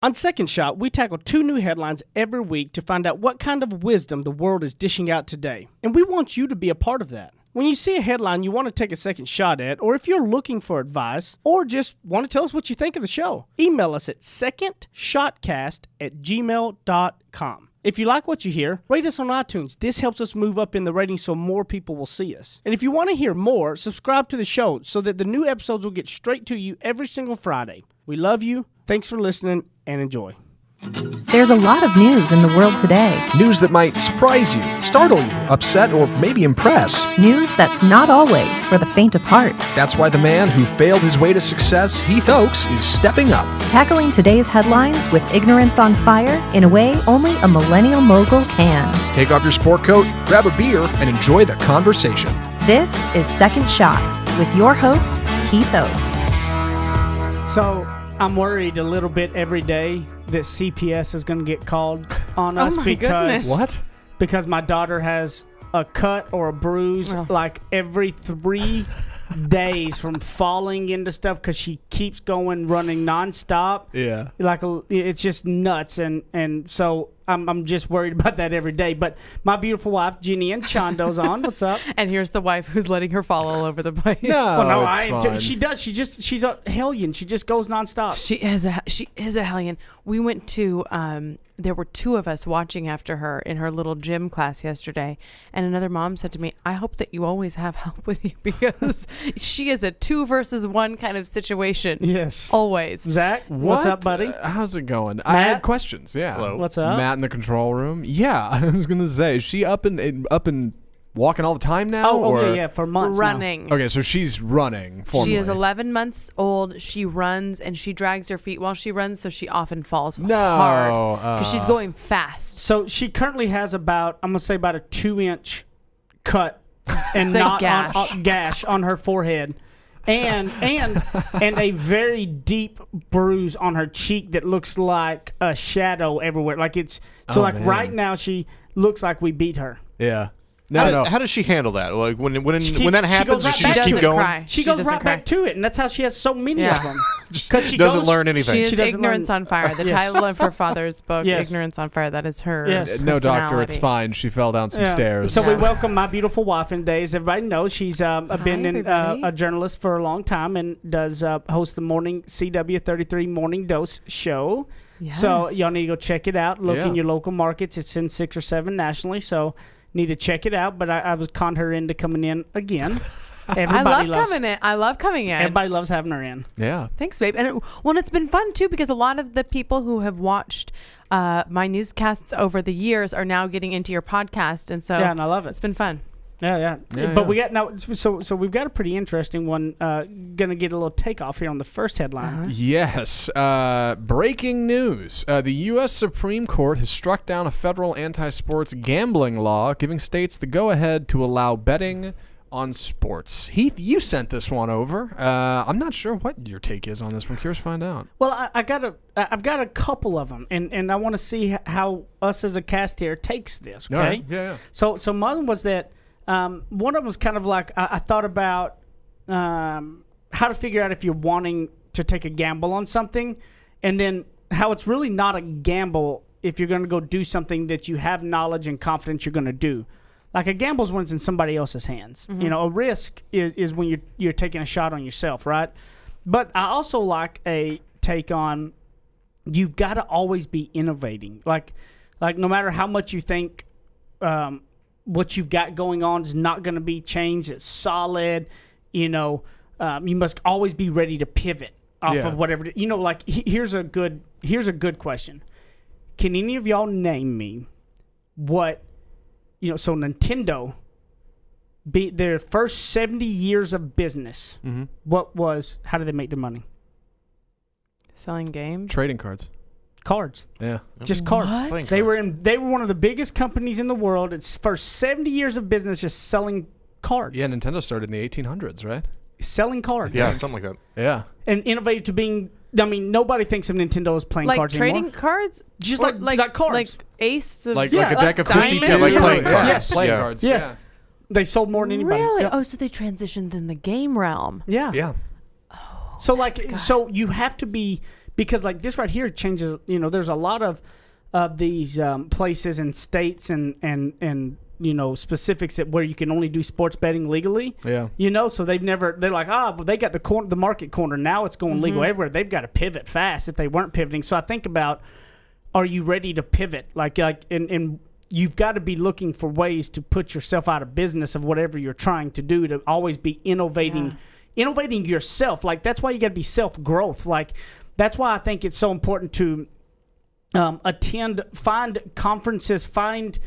On Second Shot, we tackle 2 new headlines every week to find out what kind of wisdom the world is dishing out today. And we want you to be a part of that. When you see a headline you want to take a second shot at, or if you're looking for advice, or just want to tell us what you think of the show, email us at secondshotcast@gmail.com. If you like what you hear, rate us on iTunes. This helps us move up in the ratings so more people will see us. And if you want to hear more, subscribe to the show so that the new episodes will get straight to you every single Friday. We love you. Thanks for listening and enjoy. There's a lot of news in the world today. News that might surprise you, startle you, upset, or maybe impress. News that's not always for the faint of heart. That's why the man who failed his way to success, Heath Oakes, is stepping up. Tackling today's headlines with ignorance on fire in a way only a millennial mogul can. Take off your sport coat, grab a beer, and enjoy the conversation. This is Second Shot with your host, Heath Oakes. So, I'm worried a little bit every day that CPS is going to get called on us because What? Because my daughter has a cut or a bruise like every 3 days from falling into stuff because she keeps running nonstop. Yeah. It's just nuts, and so I'm just worried about that every day. But my beautiful wife Jenny and Chando's on. What's up? And here's the wife who's letting her fall all over the place. She does. She's a hellion. She just goes nonstop. She is a hellion. We went to there were 2 of us watching after her in her little gym class yesterday, and another mom said to me, I hope that you always have help with you because she is a 2 versus 1 kind of situation. Yes. Always. Zach, what's up, buddy? How's it going? Matt? I had questions. Yeah. Hello. What's up? Matt in the control room. Yeah, I was gonna say, is she up and walking all the time now? Yeah, for months running. now. Okay, so she's running formally. She is 11 months old. She runs and she drags her feet while she runs, so she often falls hard because she's going fast. So she currently has about a 2-inch cut and gash on her forehead. And a very deep bruise on her cheek that looks like a shadow everywhere. Right now she looks like we beat her. Yeah. How does she handle that? Like when that happens, does she just keep going? Cry. She goes right back to it, and that's how she has so many of them. Because she doesn't learn anything. She is Ignorance on Fire. The title of her father's book, Ignorance on Fire. That is her. Yes. No, doctor, it's fine. She fell down some stairs. So we welcome my beautiful wife in today. As everybody knows, she's been a journalist for a long time and does host the morning CW33 Morning Dose show. Yes. So y'all need to go check it out. Look in your local markets. It's in 6 or 7 nationally. So need to check it out. But I was conned her into coming in again. I love coming in. Everybody loves having her in. Yeah. Thanks, babe. And it's been fun too because a lot of the people who have watched my newscasts over the years are now getting into your podcast, and so and I love it. It's been fun. Yeah. But we got now. So we've got a pretty interesting one. Gonna get a little takeoff here on the first headline. Yes. Breaking news. The U.S. Supreme Court has struck down a federal anti-sports gambling law, giving states the go-ahead to allow betting on sports. Heath, you sent this one over. I'm not sure what your take is on this one. Curious to find out. Well, I've got a couple of them, and I want to see how us as a cast here takes this. Okay. All right. Yeah. So my one was that one of them was kind of like I thought about how to figure out if you're wanting to take a gamble on something, and then how it's really not a gamble if you're going to go do something that you have knowledge and confidence you're going to do. Like a gamble is when it's in somebody else's hands. Mm-hmm. You know, a risk is when you're taking a shot on yourself, right? But I also like a take on you've got to always be innovating. Like no matter how much you think what you've got going on is not going to be changed, it's solid. You know, you must always be ready to pivot off of whatever. You know, like here's a good question. Can any of y'all name me what? You know, so Nintendo, their first 70 years of business, how did they make their money? Selling games? Trading cards. Cards. Yeah. Just cards. They were one of the biggest companies in the world. It's first 70 years of business just selling cards. Yeah, Nintendo started in the 1800s, right? Selling cards. Yeah, something like that. Yeah. And innovated to being... I mean, nobody thinks of Nintendo as playing cards anymore. Like trading cards? Just like cards. Like ace of... Like a deck of 50 like playing cards. Yes. Playing cards. Yes. Yeah. They sold more than anybody. Really? Yep. Oh, so they transitioned in the game realm. Yeah. Yeah. Oh, so so you have to be because like this right here changes. There's a lot of these places and states and specifics where you can only do sports betting legally. Yeah. So they're like, but they got the market corner. Now it's going legal everywhere. They've got to pivot fast if they weren't pivoting. So I think about, are you ready to pivot? And you've got to be looking for ways to put yourself out of business of whatever you're trying to do, to always be innovating yourself. Like, that's why you got to be self-growth. Like, that's why I think it's so important to find conferences, find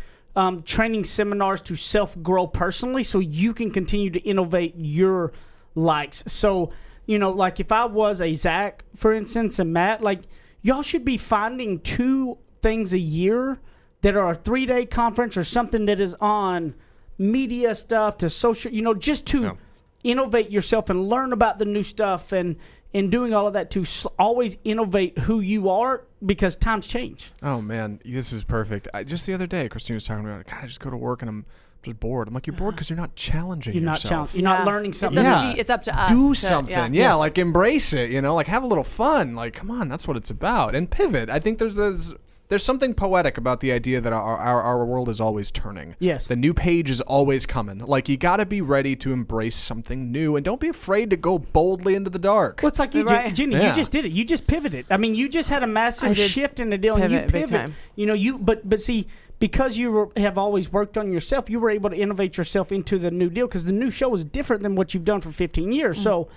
training seminars to self-grow personally, so you can continue to innovate your likes. So, like if I was a Zach, for instance, and Matt, like, y'all should be finding 2 things a year that are a 3-day conference or something that is on media stuff to social, just to innovate yourself and learn about the new stuff and doing all of that to always innovate who you are, because times change. Oh, man, this is perfect. Just the other day, Christine was talking about, God, I just go to work and I'm just bored. I'm like, you're bored because you're not challenging yourself. You're not learning something. It's up to us. Do something. Yes. Like embrace it, like have a little fun. Like, come on, that's what it's about. And pivot. I think there's something poetic about the idea that our world is always turning. Yes. The new page is always coming. Like, you got to be ready to embrace something new, and don't be afraid to go boldly into the dark. Well, it's like you, Right. Jenny, you just did it. You just pivoted. I mean, you just had a massive shift in the deal, and you big time. But see, because you have always worked on yourself, you were able to innovate yourself into the new deal, because the new show is different than what you've done for 15 years. So,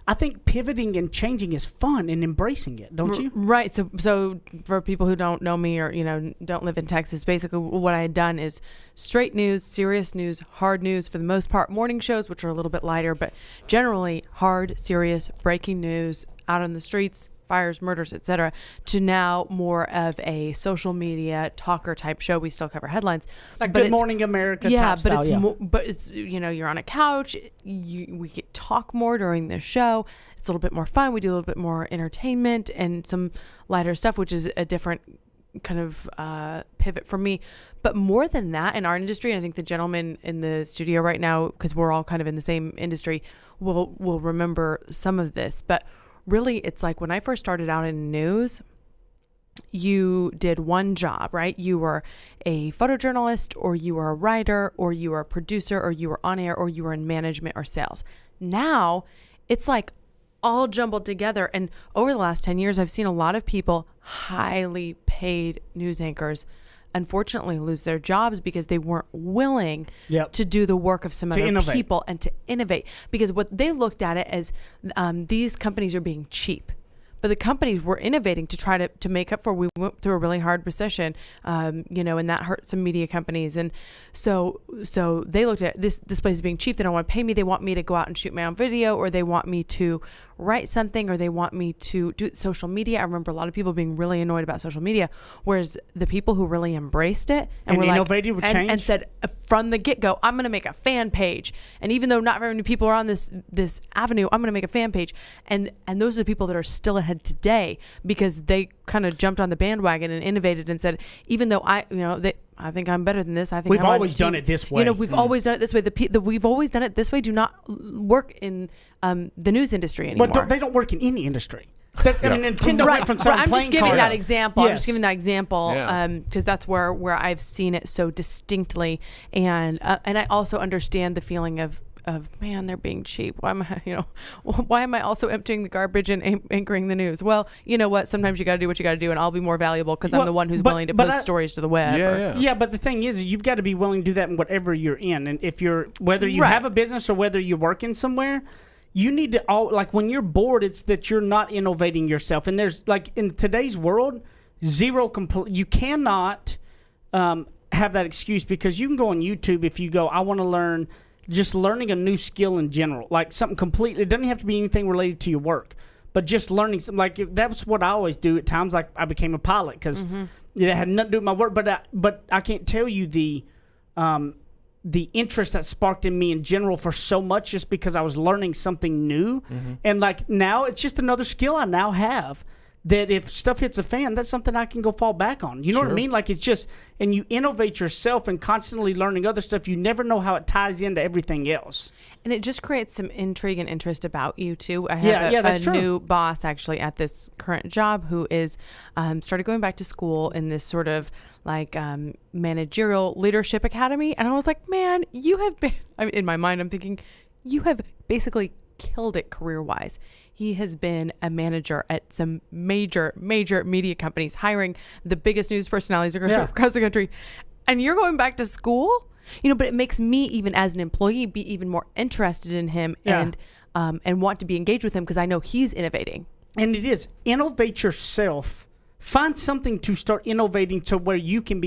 I think pivoting and changing is fun, and embracing it, don't you? Right. So for people who don't know me or, don't live in Texas, basically what I had done is straight news, serious news, hard news, for the most part, morning shows, which are a little bit lighter, but generally hard, serious, breaking news out on the streets, fires, murders, etc., to now more of a social media talker type show. We still cover headlines, like Good Morning America. Yeah, type but style, it's more, but it's you're on a couch. We get talk more during the show. It's a little bit more fun. We do a little bit more entertainment and some lighter stuff, which is a different kind of pivot for me. But more than that, in our industry, and I think the gentleman in the studio right now, because we're all kind of in the same industry, will remember some of this, but really, it's like when I first started out in news, you did one job, right? You were a photojournalist, or you were a writer, or you were a producer, or you were on air, or you were in management or sales. Now, it's like all jumbled together. And over the last 10 years, I've seen a lot of people, highly paid news anchors, unfortunately lose their jobs because they weren't willing to do the work of some other people and to innovate. Because what they looked at it as, these companies are being cheap. But the companies were innovating to try to make up for, we went through a really hard recession, and that hurt some media companies. And so they looked at this place is being cheap. They don't want to pay me. They want me to go out and shoot my own video, or they want me to write something, or they want me to do social media. I remember a lot of people being really annoyed about social media, whereas the people who really embraced it and were innovated with change and said from the get-go, I'm going to make a fan page. And even though not very many people are on this avenue, I'm going to make a fan page. And those are the people that are still ahead today, because they kind of jumped on the bandwagon and innovated and said, even though I think I'm better than this. I think we've always done it this way. We've always done it this way. We've always done it this way do not work in the news industry anymore. But they don't work in any industry. I mean, Nintendo went from selling I'm playing just giving cards. that example. Yes. I'm just giving that example because that's where I've seen it so distinctly, and I also understand the feeling of man, they're being cheap. Why am I also emptying the garbage and anchoring the news? Well, you know what? Sometimes you got to do what you got to do, and I'll be more valuable because I'm the one who's willing to post stories to the web. Yeah, but the thing is, you've got to be willing to do that in whatever you're in, and if whether you have a business or whether you're working somewhere. You need to when you're bored, it's that you're not innovating yourself. And there's in today's world, you cannot have that excuse, because you can go on YouTube if you go, I want to learn, just learning a new skill in general, like something completely. It doesn't have to be anything related to your work, but just learning something. That's what I always do at times. Like I became a pilot because it had nothing to do with my work, but I can't tell you the interest that sparked in me in general for so much, just because I was learning something new. And now it's just another skill I now have that if stuff hits a fan, that's something I can go fall back on. You know what I mean? Like, it's just, and you innovate yourself and constantly learning other stuff. You never know how it ties into everything else. And it just creates some intrigue and interest about you, too. I have a new boss, actually, at this current job who is started going back to school in this sort of like managerial leadership academy. And I was like, man, you have been, in my mind, I'm thinking, you have basically killed it career-wise. He has been a manager at some major media companies, hiring the biggest news personalities across the country. And you're going back to school? But it makes me, even as an employee, be even more interested in him and want to be engaged with him because I know he's innovating. And it is. Innovate yourself. Find something to start innovating to where you can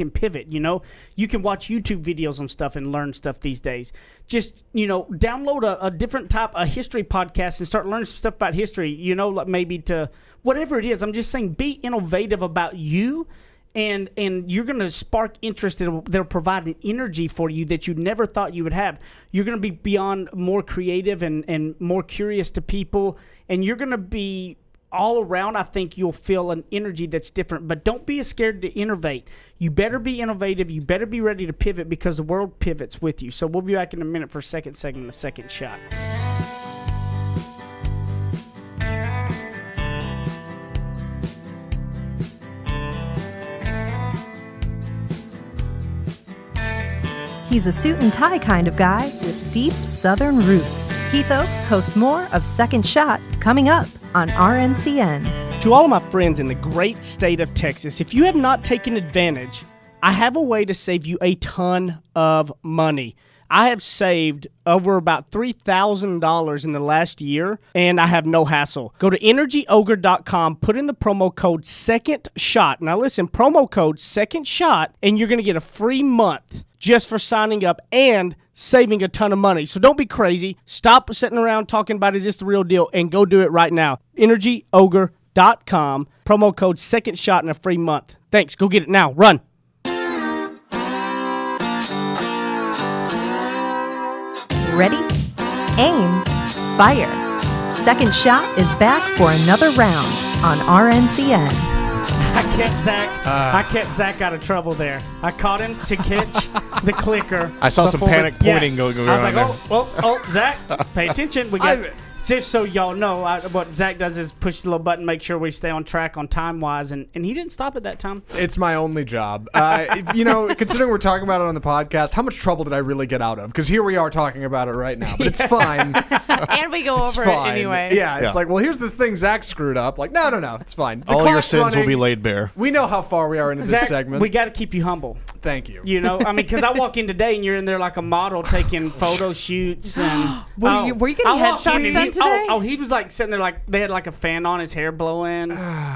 pivot, You can watch YouTube videos on stuff and learn stuff these days. Just, download a different type of history podcast and start learning some stuff about history, like maybe to whatever it is. I'm just saying be innovative about you, and you're going to spark interest. They'll provide an energy for you that you never thought you would have. You're going to be beyond more creative and more curious to people, and you're going to be all around. I think you'll feel an energy that's different, but don't be scared to innovate. You better be innovative. You better be ready to pivot because the world pivots with you. So we'll be back in a minute for second segment of Second Shot. He's a suit and tie kind of guy with deep Southern roots. Heath Oaks hosts more of Second Shot coming up on RNCN. To all of my friends in the great state of Texas, if you have not taken advantage, I have a way to save you a ton of money. I have saved over about $3,000 in the last year, and I have no hassle. Go to energyogre.com, put in the promo code SECONDSHOT. Now listen, promo code SECONDSHOT, and you're going to get a free month just for signing up and saving a ton of money. So don't be crazy. Stop sitting around talking about is this the real deal, and go do it right now. energyogre.com, promo code SECONDSHOT, and a free month. Thanks. Go get it now. Run. Ready? Aim. Fire. Second Shot is back for another round on RNCN. I kept Zach out of trouble there. I caught him to catch the clicker. I saw some panic pointing going on. I was like, there. oh, Zach, pay attention. We got just so y'all know, what Zach does is push the little button, make sure we stay on track on time-wise, and he didn't stop at that time. It's my only job. Considering we're talking about it on the podcast, how much trouble did I really get out of? Because here we are talking about it right now, but it's fine. And we go over it anyway. Yeah, it's like, well, here's this thing Zach screwed up. Like, no, it's fine. The all your clock's sins running. will be laid bare. We know how far we are into Zach, this segment. we got to keep you humble. Thank you. Because I walk in today and you're in there like a model taking photo shoots. And were you getting headshots done today? He was like sitting there like they had like a fan on, his hair blowing.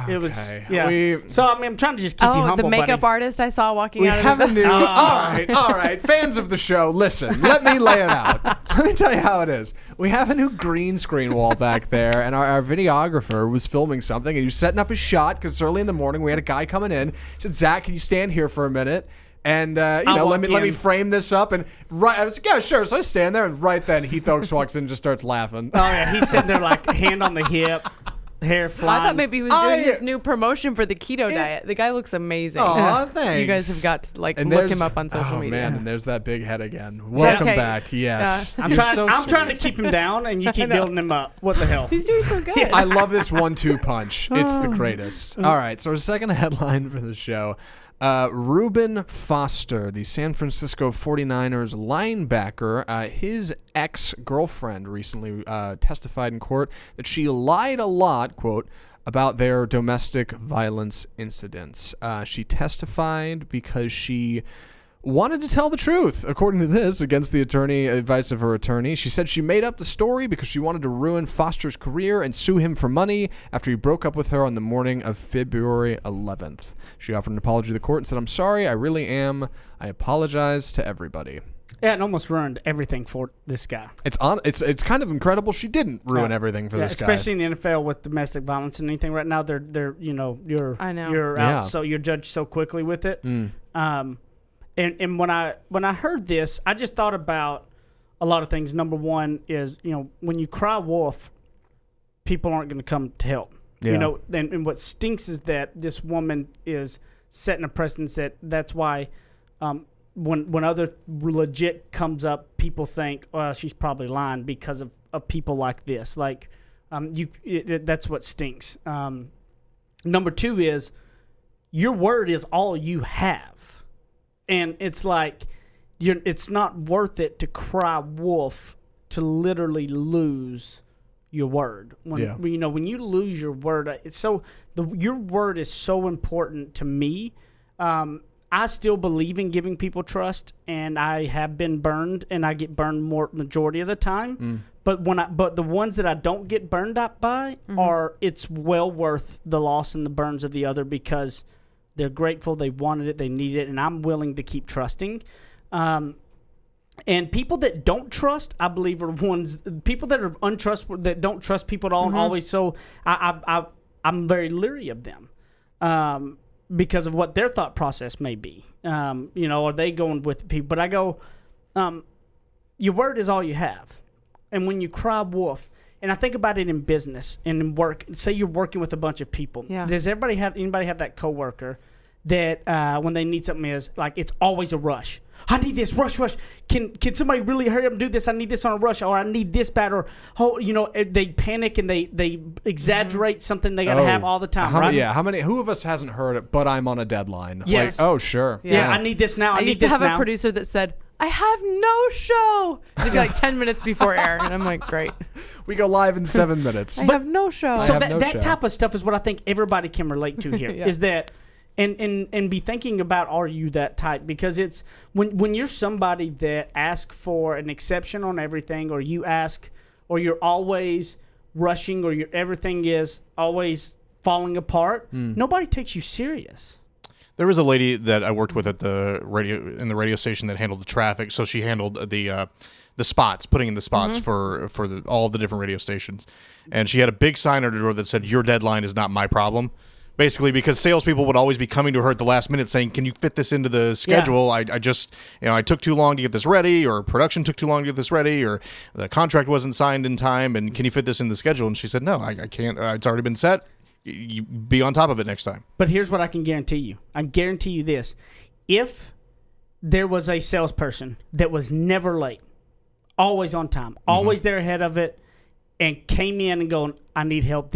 It was I'm trying to just keep you humble, the makeup buddy. artist I saw walking We out have of a new. All right. Fans of the show, listen. Let me lay it out. Let me tell you how it is. We have a new green screen wall back there, and our videographer was filming something, and he was setting up his shot because it's early in the morning. We had a guy coming in. He said, "Zach, can you stand here for a minute?" And let me frame this up. And I was like, yeah, sure. So I stand there, and right then Heath Oaks walks in and just starts laughing. Oh yeah, he's sitting there like hand on the hip, hair flying. I thought maybe he was doing his new promotion for the keto diet. The guy looks amazing. Aw, thanks. You guys have got to look him up on social media. Oh man, and there's that big head again. Welcome back. Yes, I'm trying to keep him down, and you keep building him up. What the hell? He's doing so good. I love this 1-2 punch. It's the greatest. All right, so our second headline for the show. Reuben Foster, the San Francisco 49ers linebacker, his ex-girlfriend recently testified in court that she lied a lot, quote, about their domestic violence incidents. She testified because she wanted to tell the truth, according to this, against the advice of her attorney. She said she made up the story because she wanted to ruin Foster's career and sue him for money after he broke up with her on the morning of February 11th. She offered an apology to the court and said, "I'm sorry, I really am. I apologize to everybody." Yeah, it almost ruined everything for this guy. It's kind of incredible she didn't ruin everything for this guy. Especially in the NFL with domestic violence and anything right now. They're you're out, so you're judged so quickly with it. And when I heard this, I just thought about a lot of things. Number one is, when you cry wolf, people aren't going to come to help. Yeah. You know, and what stinks is that this woman is setting a precedence that's why when other legit comes up, people think, well, she's probably lying because of people like this. Like, that's what stinks. Number two is your word is all you have. And it's like, it's not worth it to cry wolf to literally lose your word. When you lose your word, your word is so important to me. I still believe in giving people trust, and I have been burned, and I get burned more majority of the time. But the ones that I don't get burned up by it's well worth the loss and the burns of the other, because they're grateful, they wanted it, they needed it, and I'm willing to keep trusting. And people that don't trust, I believe, are people that are untrustworthy, that don't trust people at all, and always. So I'm very leery of them because of what their thought process may be. Are they going with people? But I go, your word is all you have. And when you cry wolf, and I think about it in business and in work, say you're working with a bunch of people. Yeah. Does anybody have that coworker that when they need something is like, it's always a rush? I need this, rush. Can somebody really hurry up and do this? I need this on a rush, or I need this bad, or they panic and they exaggerate something they gotta have all the time, right? Yeah. Who of us hasn't heard it? But I'm on a deadline. Yes. Like, oh sure. Yeah. I need this now. I used to have a producer that said, I have no show. It'd be like 10 minutes before air. And I'm like, great. We go live in 7 minutes. I have no show. So that type of stuff is what I think everybody can relate to here. Is that and be thinking about, are you that type? Because it's when you're somebody that asks for an exception on everything, or you ask, or you're always rushing, or everything is always falling apart, nobody takes you serious. There was a lady that I worked with at the radio station that handled the traffic. So she handled the spots, putting in the spots for all the different radio stations. And she had a big sign on her door that said, "Your deadline is not my problem." Basically, because salespeople would always be coming to her at the last minute saying, "Can you fit this into the schedule? Yeah. I just, I took too long to get this ready, or production took too long to get this ready, or the contract wasn't signed in time, and can you fit this in the schedule?" And she said, "No, I can't. It's already been set. You be on top of it next time." But here's what I can guarantee you. I guarantee you this. If there was a salesperson that was never late, always on time, always there ahead of it, and came in and going, "I need help,"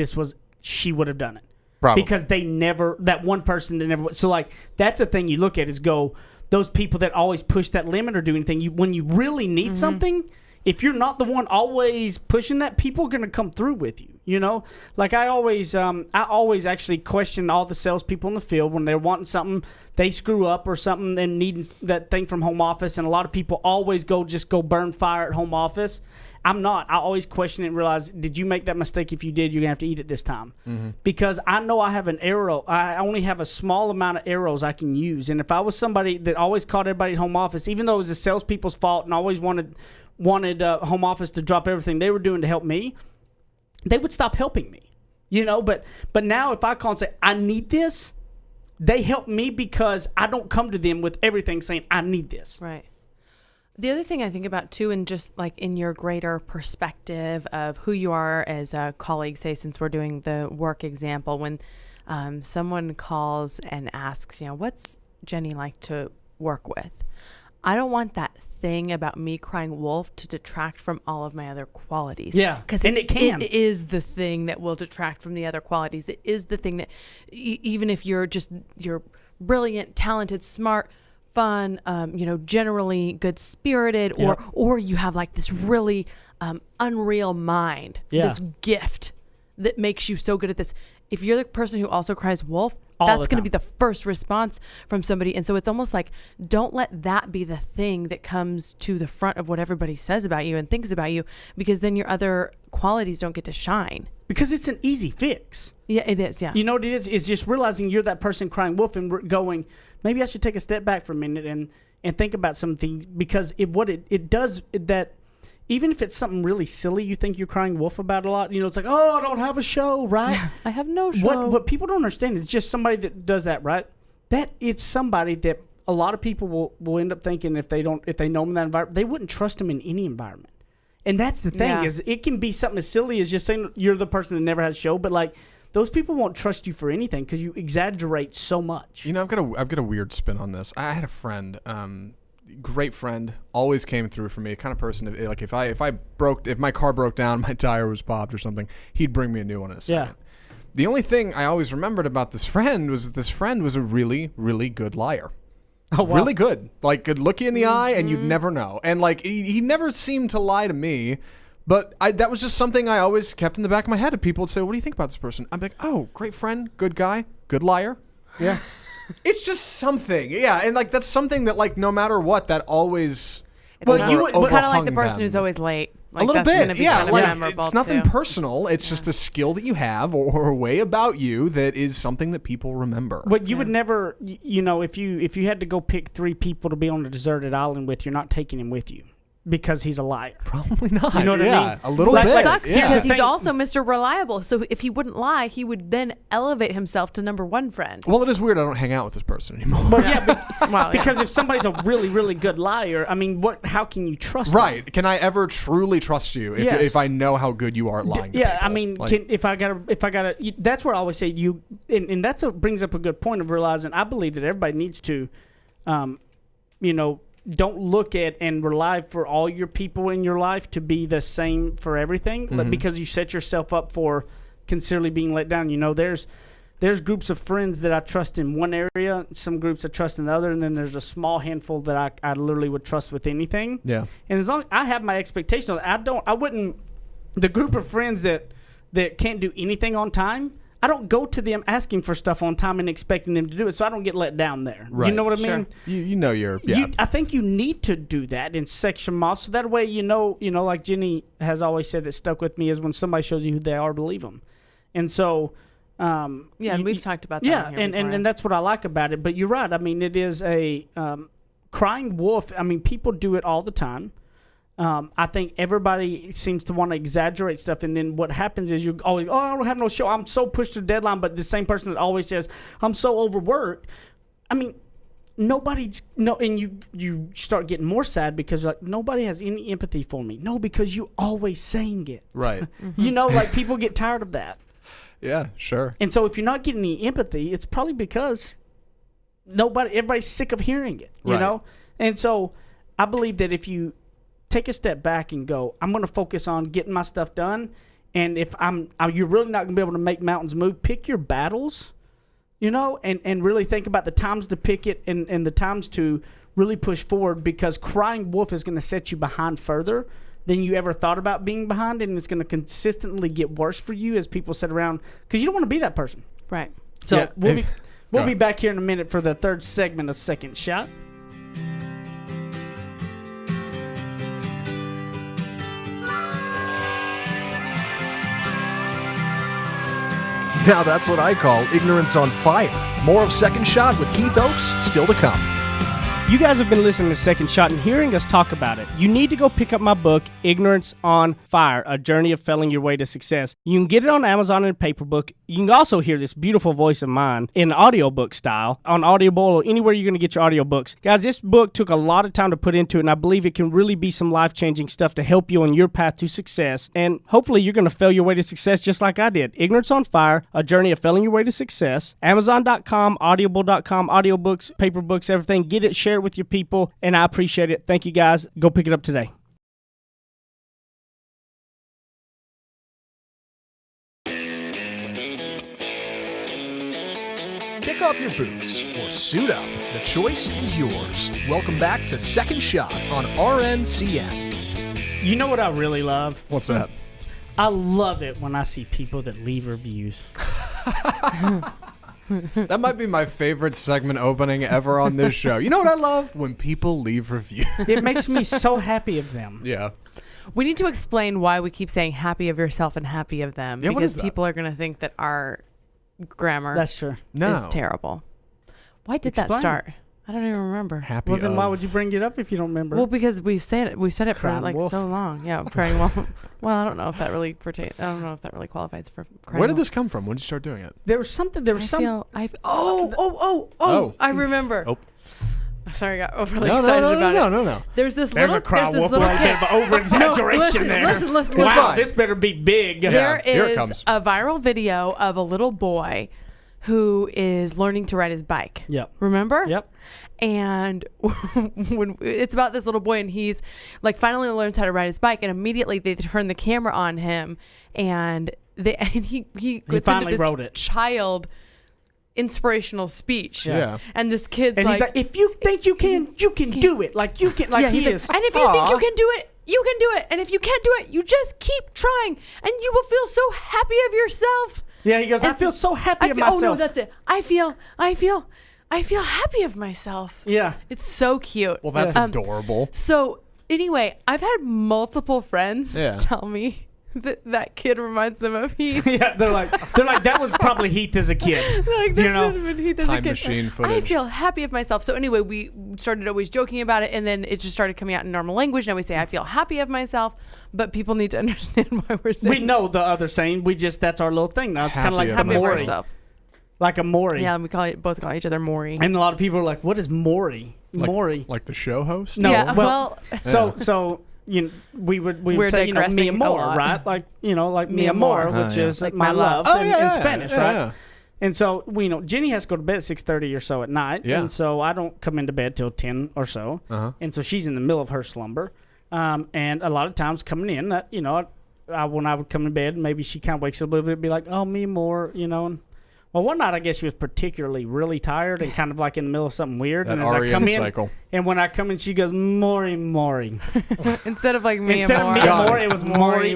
she would have done it. Probably. Because that one person that never, so like, that's a thing you look at is go, those people that always push that limit or do anything, when you really need something, if you're not the one always pushing that, people are going to come through with you, Like I always actually question all the salespeople in the field when they're wanting something, they screw up or something and needing that thing from home office, and a lot of people always go burn fire at home office. I'm not. I always question it and realize, did you make that mistake? If you did, you're going to have to eat it this time. Because I know I have an arrow. I only have a small amount of arrows I can use. And if I was somebody that always caught everybody at home office, even though it was the salespeople's fault and always wanted home office to drop everything they were doing to help me, they would stop helping me. But now if I call and say, "I need this," they help me because I don't come to them with everything saying, "I need this." Right. The other thing I think about too, and just like in your greater perspective of who you are as a colleague, say, since we're doing the work example, when someone calls and asks, what's Jenny like to work with? I don't want that thing about me crying wolf to detract from all of my other qualities. Yeah, because it can. It is the thing that will detract from the other qualities. It is the thing that even if you're brilliant, talented, smart, fun, generally good spirited, or you have like this really unreal mind, this gift that makes you so good at this. If you're the person who also cries wolf, that's going to be the first response from somebody. And so it's almost like, don't let that be the thing that comes to the front of what everybody says about you and thinks about you, because then your other qualities don't get to shine. Because it's an easy fix. Yeah, it is. Yeah. You know what it is? It's just realizing you're that person crying wolf and going, maybe I should take a step back for a minute and think about something, because it does that. Even if it's something really silly you think you're crying wolf about a lot, it's like, "Oh, I don't have a show," right? I have no show. What people don't understand is just somebody that does that, right? That it's somebody that a lot of people will end up thinking if they know them in that environment, they wouldn't trust them in any environment. And that's the thing is it can be something as silly as just saying you're the person that never has a show, but like those people won't trust you for anything because you exaggerate so much. You know, I've got a weird spin on this. I had a friend, great friend, always came through for me. Kind of person, like if my car broke down, my tire was popped or something, he'd bring me a new one in a second. Yeah. The only thing I always remembered about this friend was that this friend was a really, really good liar. Oh, wow. Really good. Like, could look you in the eye and you'd never know. And, like, he never seemed to lie to me. But that was just something I always kept in the back of my head. And people would say, what do you think about this person? I'm like, oh, great friend, good guy, good liar. Yeah. It's just something. Yeah, and, like, that's something that, like, no matter what, that always It's kind of like the person who's always late. Like, a little that's bit, gonna be yeah. kind of Like, memorable it's nothing too. personal. It's just a skill that you have or a way about you that is something that people remember. But you would never, you know, if you had to go pick 3 people to be on a deserted island with, you're not taking him with you because he's a liar. Probably not. You know what I mean? A little That bit. sucks Yeah. because he's Thing- also Mr. Reliable. So if he wouldn't lie, he would then elevate himself to number 1 friend. Well, it is weird I don't hang out with this person anymore. But yeah, but Well, because if somebody's a really, really good liar, I mean, how can you trust them? Right. Can I ever truly trust you Yes. if I know how good you are at lying to Yeah, people? I mean, Like, if I gotta, that's where I always say you, and that's brings up a good point of realizing I believe that everybody needs to, you know, don't look at and rely for all your people in your life to be the same for everything, because you set yourself up for considerably being let down. You know, there's groups of friends that I trust in one area, some groups I trust in the other, and then there's a small handful that I literally would trust with anything. yeah. And as long as I have my expectations, I wouldn't. The group of friends that can't do anything on time, I don't go to them asking for stuff on time and expecting them to do it, so I don't get let down there. Right. You know what I Sure. mean? You know you're, yeah. I think you need to do that and section them off, so that way you know, like Jenny has always said that stuck with me is when somebody shows you who they are, believe them. And so, and we've talked about that. yeah, on here before. and that's what I like about it. But you're right. I mean, it is a crying wolf. I mean, people do it all the time. I think everybody seems to want to exaggerate stuff, and then what happens is you always, I don't have no show. I'm so pushed to the deadline, but the same person that always says, I'm so overworked. I mean, and you start getting more sad because like nobody has any empathy for me. No, because you always saying it. Right. You know, like people get tired of that. Yeah, sure. And so if you're not getting any empathy, it's probably because everybody's sick of hearing it, you Right. know? And so I believe that if you take a step back and go, I'm going to focus on getting my stuff done. And if you're really not going to be able to make mountains move, pick your battles, you know, and really think about the times to pick it and the times to really push forward, because crying wolf is going to set you behind further than you ever thought about being behind. And it's going to consistently get worse for you as people sit around, because you don't want to be that person. Right. So Yeah. we'll be back here in a minute for the third segment of Second Shot. Now that's what I call ignorance on fire. More of Second Shot with Keith Oakes still to come. You guys have been listening to Second Shot and hearing us talk about it. You need to go pick up my book, Ignorance on Fire, A Journey of Failing Your Way to Success. You can get it on Amazon in a paper book. You can also hear this beautiful voice of mine in audiobook style on Audible or anywhere you're going to get your audiobooks. Guys, this book took a lot of time to put into it, and I believe it can really be some life-changing stuff to help you on your path to success. And hopefully you're going to fail your way to success just like I did. Ignorance on Fire, A Journey of Failing Your Way to Success. Amazon.com, Audible.com, audiobooks, paper books, everything. Get it, share it with your people, and I appreciate it. Thank you, guys. Go pick it up today. Kick off your boots or suit up. The choice is yours. Welcome back to Second Shot on RNCN. You know what I really love? What's that? I love it when I see people that leave reviews. That might be my favorite segment opening ever on this show. You know what I love? When people leave reviews. It makes me so happy of them. Yeah. We need to explain why we keep saying happy of yourself and happy of them. Yeah, what because is that? people are going to think that our grammar That's true. No. is terrible. Why did that Explain. start? I don't even remember. Happy Well, then why of. would you bring it up if you don't remember? Well, because we've said it for Crying like wolf. so long. Yeah, crying wolf. Well, I don't know if that really pertains. I don't know if that really qualifies for crying Where did wolf. this come from? When did you start doing it? there was something. I remember. Oh. I Sorry, I got overly excited about it. No. There's this There's little, a cry there's this wolf, a little little bit kid. of over-exaggeration No, there. listen. Wow, this better be big. There here it is comes. a viral video of a little boy who is learning to ride his bike. Yep. Remember? Yep. And when it's about this little boy, and he's like finally learns how to ride his bike, and immediately they turn the camera on him, and he gets finally into this wrote it. child inspirational speech. Yeah. And this kid's And he's like, if you think you can do it. Like you can, like he's he like, is. and if you think you can do it, you can do it. And if you can't do it, you just keep trying, and you will feel so happy of yourself. Yeah, he goes, I And feel so happy of Oh myself. no, that's it. I feel happy of myself. Yeah. It's so cute. Well, that's adorable. So anyway, I've had multiple friends Yeah. tell me that kid reminds them of Heath. Yeah, they're like that was probably Heath as a kid. Like this You know? would have been Heath as a Time kid. machine I footage. feel happy of myself. So anyway, we started always joking about it, and then it just started coming out in normal language. Now we say I feel happy of myself, but people need to understand why we're saying We know the other saying. We just that's our little thing now. It's kind of like Happy the of happy of Maury, ourselves. like a Maury. Yeah, we both call each other Maury. And a lot of people are like, "What is Maury? Maury?" Like the show host? No, yeah, well, well, so you know, we would We're say digressing mi a amor, lot. right? Like like mi Mi amor, amor. which yeah. is Like my my love love. in Spanish, right? Yeah. And so we Jenny has to go to bed at 6:30 or so at night, Yeah. and so I don't come into bed till 10 or so, and so she's in the middle of her slumber, and a lot of times coming in, when I would come to bed, maybe she kind of wakes up a little bit, and be like, "Oh, me more," and. Well, one night I guess she was particularly really tired and kind of like in the middle of something weird. That and as I REM come in, cycle. and when I come in, she goes, Maury. instead of like me Instead and of me Maury. and Maury, it was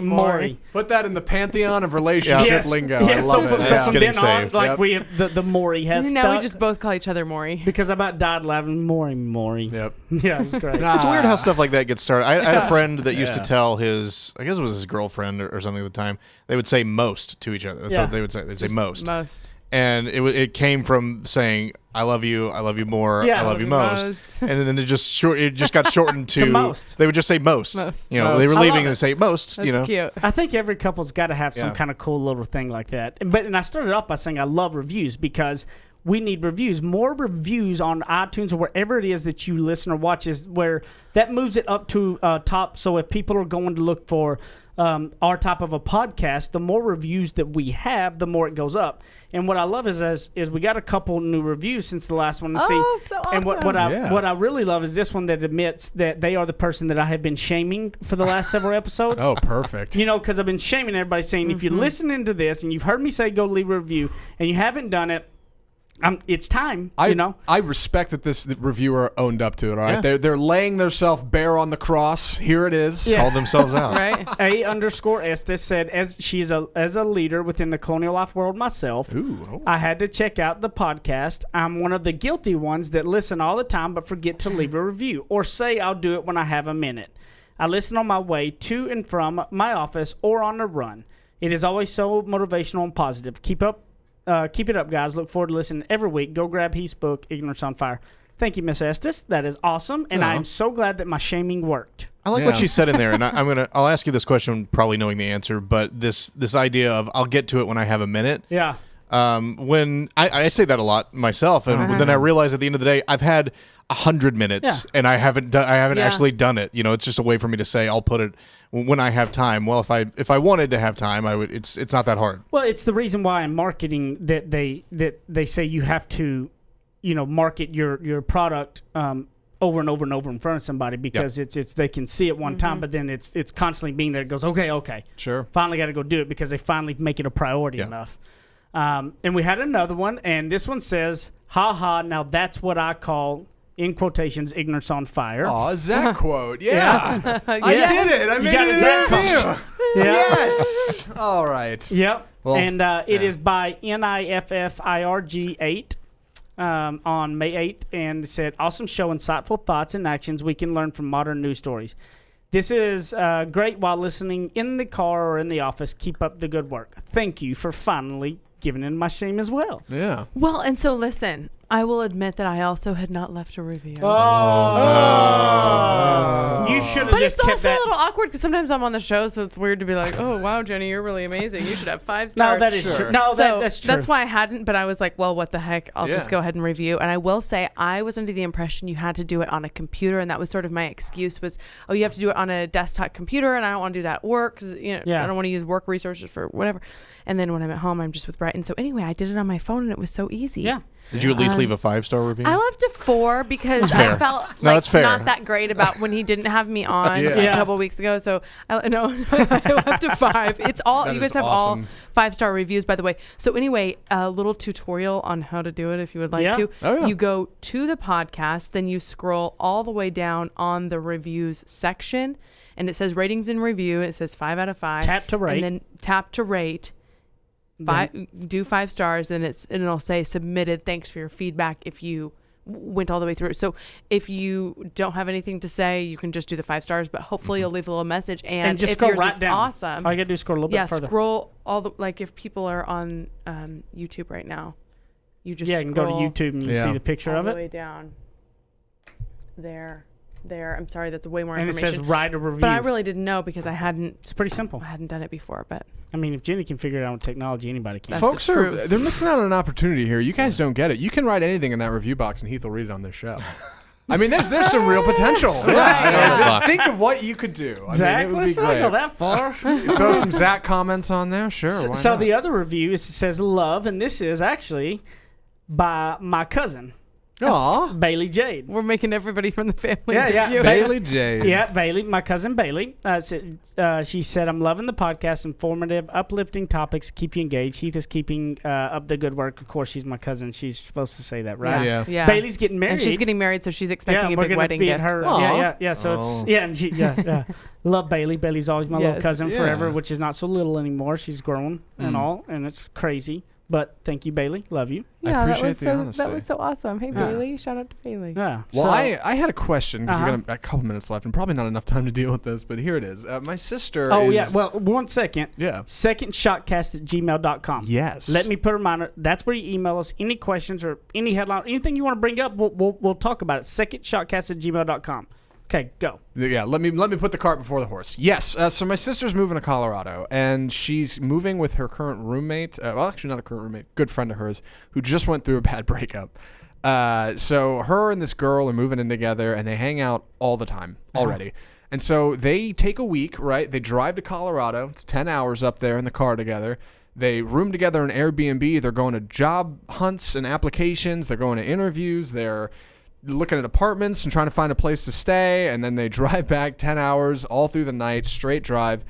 Maury. Put that in the pantheon of relationship Yes. lingo. Yeah, I so love from, it. so Yeah. from Getting then on, saved. like Yep. we have the Maury has Now stuck we just both call each other Maury. because I about died laughing. Maury. Yep. Yeah, it was great. It's weird how stuff like that gets started. I had a friend that used Yeah. to tell I guess it was his girlfriend or something at the time, they would say most to each other. That's Yeah. what they would say. They'd say most. Most. And it came from saying, I love you more, Yeah. I love you most. And then it just got shortened to, To most. They would just say most. Most. You know, Most. they were I leaving love and it. say most, That's cute. I think every couple's got to have some Yeah. kind of cool little thing like that. And I started off by saying I love reviews because we need reviews. More reviews on iTunes or wherever it is that you listen or watch is where that moves it up to top. So if people are going to look for our type of a podcast, the more reviews that we have, the more it goes up. And what I love is we got a couple new reviews since the last one. Oh, so And what awesome. I really love is this one that admits that they are the person that I have been shaming for the last several episodes. Oh, perfect. Because I've been shaming everybody, saying if you're listening to this and you've heard me say go leave a review and you haven't done it, it's time. I respect that this reviewer owned up to it. All right, Yeah. they're laying themselves bare on the cross. Here it is. Yes. called themselves out. Right? A_Estes said, as a leader within the colonial life world myself, I had to check out the podcast. I'm one of the guilty ones that listen all the time but forget to leave a review or say I'll do it when I have a minute. I listen on my way to and from my office or on the run. It is always so motivational and positive. Keep it up, guys. Look forward to listening every week. Go grab Heath's book, Ignorance on Fire. Thank you, Miss Estes. That is awesome, and I am so glad that my shaming worked. I like what she said in there, and I'll ask you this question, probably knowing the answer, but this idea of I'll get to it when I have a minute. Yeah. When I say that a lot myself, and then I realize at the end of the day, I've had 100 minutes, and I haven't actually done it. It's just a way for me to say I'll put it when I have time. Well, if I wanted to have time, I would. It's not that hard. Well, it's the reason why in marketing that they say you have to, market your product over and over and over in front of somebody because it's they can see it one time, but then it's constantly being there. It goes okay, Sure. finally got to go do it because they finally make it a priority enough. And we had another one, and this one says, "Ha ha! Now that's what I call." In quotations, ignorance on fire. Aw, Zach quote. Yeah. I Yeah. did it. I You made got it a Zach in review. quote. Yeah. Yes. All right. Yep. Well, and it is by NIFFIRG 8 on May 8th. And it said, awesome show, insightful thoughts and actions we can learn from modern news stories. This is great while listening in the car or in the office. Keep up the good work. Thank you for finally giving in my shame as well. Yeah. Well, and so listen, I will admit that I also had not left a review. Oh. You should have But just it's kept also that. a little awkward because sometimes I'm on the show, so it's weird to be like, "Oh, wow, Jenny, you're really amazing. You should have 5 stars." No, that is true. No, So that's true. that's why I hadn't. But I was like, "Well, what the heck? I'll just go ahead and review." And I will say, I was under the impression you had to do it on a computer, and that was sort of my excuse was, "Oh, you have to do it on a desktop computer, and I don't want to do that at work. 'Cause, I don't want to use work resources for whatever." And then when I'm at home, I'm just with Brighton. So anyway, I did it on my phone, and it was so easy. Yeah. Did you at least leave a 5-star review? I left a 4 because I felt No, like that's fair. not that great about when he didn't have me on Yeah. a couple weeks ago. So I left a 5. It's all That you is guys have awesome. all 5-star reviews, by the way. So anyway, a little tutorial on how to do it if you would like Yeah. to. Oh, yeah. You go to the podcast, then you scroll all the way down on the reviews section, and it says ratings and review. It says 5 out of 5. Tap to rate. and then tap to rate. Do 5 stars, and it'll say submitted. Thanks for your feedback. If you went all the way through, so if you don't have anything to say, you can just do the 5 stars. But hopefully, you'll leave a little message. And just if scroll yours right is down. awesome, All you gotta do is scroll a little bit further. scroll all the if people are on YouTube right now, you just You can go to YouTube and you see the picture all of the it. way down. There. I'm sorry, that's way more And it information. says write a review. but I really didn't know because I hadn't it's pretty simple. done it before. But I mean, if Jenny can figure it out with technology, anybody can. That's Folks the truth. they're missing out on an opportunity here. You guys don't get it. You can write anything in that review box, and Heath will read it on this show. I mean, there's some real potential. yeah. Think of what you could do. Zach, I mean, it would be let's not go great. that far. Throw some Zach comments on there, sure. Why So not? the other review says love, and this is actually by my cousin, Aw, Bailey Jade. we're making everybody from the family. Yeah. review. Bailey J. Yeah, Bailey, my cousin Bailey. She said, I'm loving the podcast, informative, uplifting topics, keep you engaged. Heath is keeping up the good work. Of course, she's my cousin. She's supposed to say that, right? Yeah. Yeah. Bailey's getting married. And she's getting married, so she's expecting a we're big gonna wedding feed gift. her. so- Yeah. So Oh. it's and she love Bailey. Bailey's always my little Yes. cousin Yeah. forever, which is not so little anymore. She's grown and all, and it's crazy. But thank you, Bailey. Love you. I Yeah, appreciate that was the so honesty. that was so awesome. Hey Bailey, shout out to Bailey. Yeah. Well, so, I had a question. 'Cause Uh-huh. we got a couple minutes left, and probably not enough time to deal with this, but here it is. My sister Oh, is... yeah. Well, 1 second. Yeah. secondshotcast@gmail.com. Yes. Let me put a reminder. That's where you email us any questions or any headline, anything you want to bring up. We'll talk about it. Secondshotcast@gmail.com. Okay, go. Yeah, let me put the cart before the horse. Yes, so my sister's moving to Colorado, and she's moving with her current roommate. Well, actually, not a current roommate, good friend of hers, who just went through a bad breakup. So her and this girl are moving in together, and they hang out all the time already. And so they take a week, right? They drive to Colorado. It's 10 hours up there in the car together. They room together in Airbnb. They're going to job hunts and applications. They're going to interviews. They're looking at apartments and trying to find a place to stay, and then they drive back 10 hours all through the night, straight drive.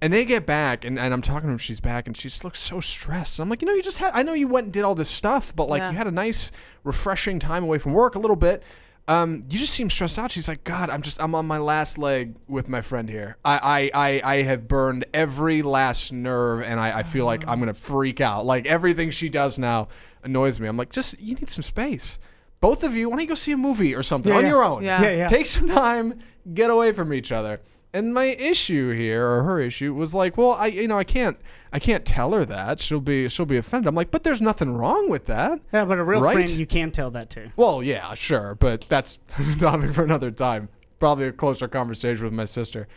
And they get back, and I'm talking to them, she's back, and she just looks so stressed. I'm like, you just had, I know you went and did all this stuff, but like Yeah. you had a nice, refreshing time away from work a little bit. You just seem stressed out. She's like, God, I'm on my last leg with my friend here. I have burned every last nerve, and I feel like I'm going to freak out. Like everything she does now annoys me. I'm like, you need some space. Both of you, why don't you go see a movie or something on your own? Yeah. Yeah. Take some time, get away from each other. And my issue here, or her issue, was like, well, I can't tell her that. She'll be offended. I'm like, but there's nothing wrong with that. Yeah, but a real Right? friend, you can tell that to. Well, yeah, sure, but that's a topic for another time. Probably a closer conversation with my sister.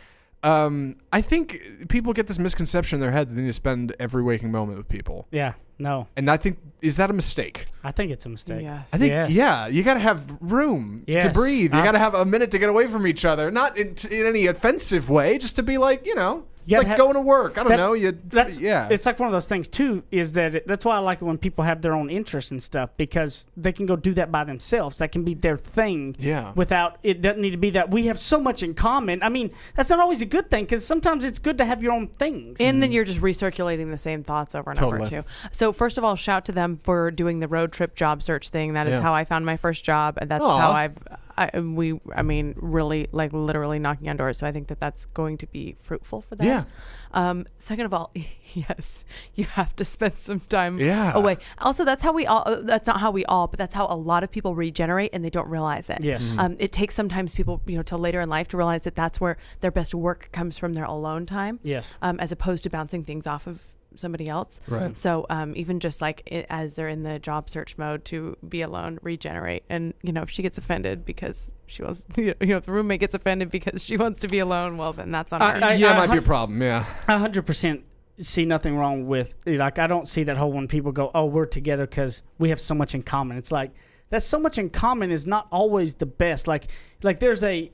I think people get this misconception in their head that they need to spend every waking moment with people. Yeah. No. And I think, is that a mistake? I think it's a mistake. Yes. I think, Yes. yeah, you got to have room to Yes. breathe. You got to have a minute to get away from each other. Not in any offensive way, just to be like, it's gotta like have- going to work. I don't know. Yeah. It's like one of those things too. Is that that's why I like it when people have their own interests and stuff, because they can go do that by themselves. That can be their thing. Yeah. Without it doesn't need to be that we have so much in common. I mean, that's not always a good thing, because sometimes it's good to have your own things. And then you're just recirculating the same thoughts over and over Totally. too. So first of all, shout to them for doing the road trip job search thing. That is Yeah. how I found my first job, and that's Aw. how really like literally knocking on doors. So I think that that's going to be fruitful for them. Yeah. Second of all, yes, you have to spend some time Yeah. away. Also, that's how we all. That's not how we all, but that's how a lot of people regenerate, and they don't realize it. Yes. It takes sometimes people, till later in life to realize that that's where their best work comes from, their alone time. Yes. As opposed to bouncing things off of somebody else. Right. So even just like as they're in the job search mode, to be alone, regenerate. And, if she gets offended because she wants, if the roommate gets offended because she wants to be alone, well, then that's on her. It might be a problem. Yeah. 100% see nothing wrong with, like, I don't see that whole when people go, oh, we're together because we have so much in common. It's like, that's so much in common is not always the best. Like there's a,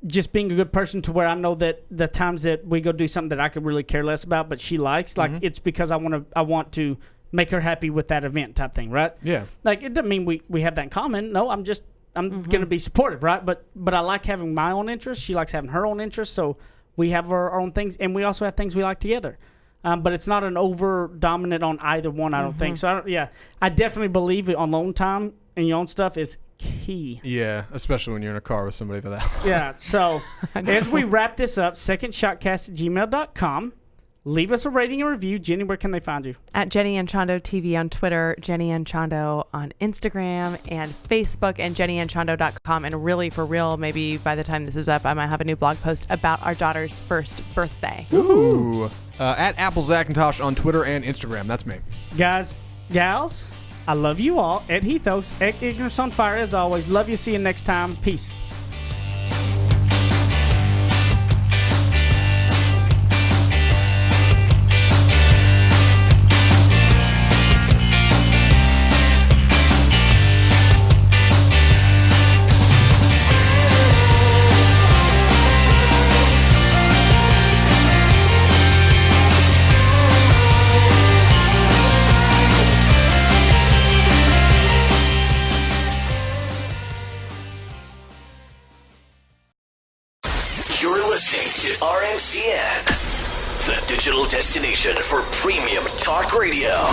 just being a good person to where I know that the times that we go do something that I could really care less about, but she likes, like, it's because I want to make her happy with that event type thing, right? Yeah. Like, it doesn't mean we have that in common. No, I'm going to be supportive, right? But I like having my own interests. She likes having her own interests. So we have our own things, and we also have things we like together. But it's not an over dominant on either one, I don't think. So I definitely believe on alone time and your own stuff is key. Yeah, especially when you're in a car with somebody for that. Yeah. So as we wrap this up, secondshotcast@gmail.com. Leave us a rating and review. Jenny, where can they find you? At Jenny Anchondo TV on Twitter, Jenny Anchondo on Instagram and Facebook, and JennyAnchondo.com. And really, for real, maybe by the time this is up, I might have a new blog post about our daughter's first birthday. Ooh. At Apple Zackintosh on Twitter and Instagram. That's me. Guys, gals, I love you all. Ed Heath Oaks, Ignorance on Fire, as always. Love you. See you next time. Peace. RNCN, the digital destination for premium talk radio.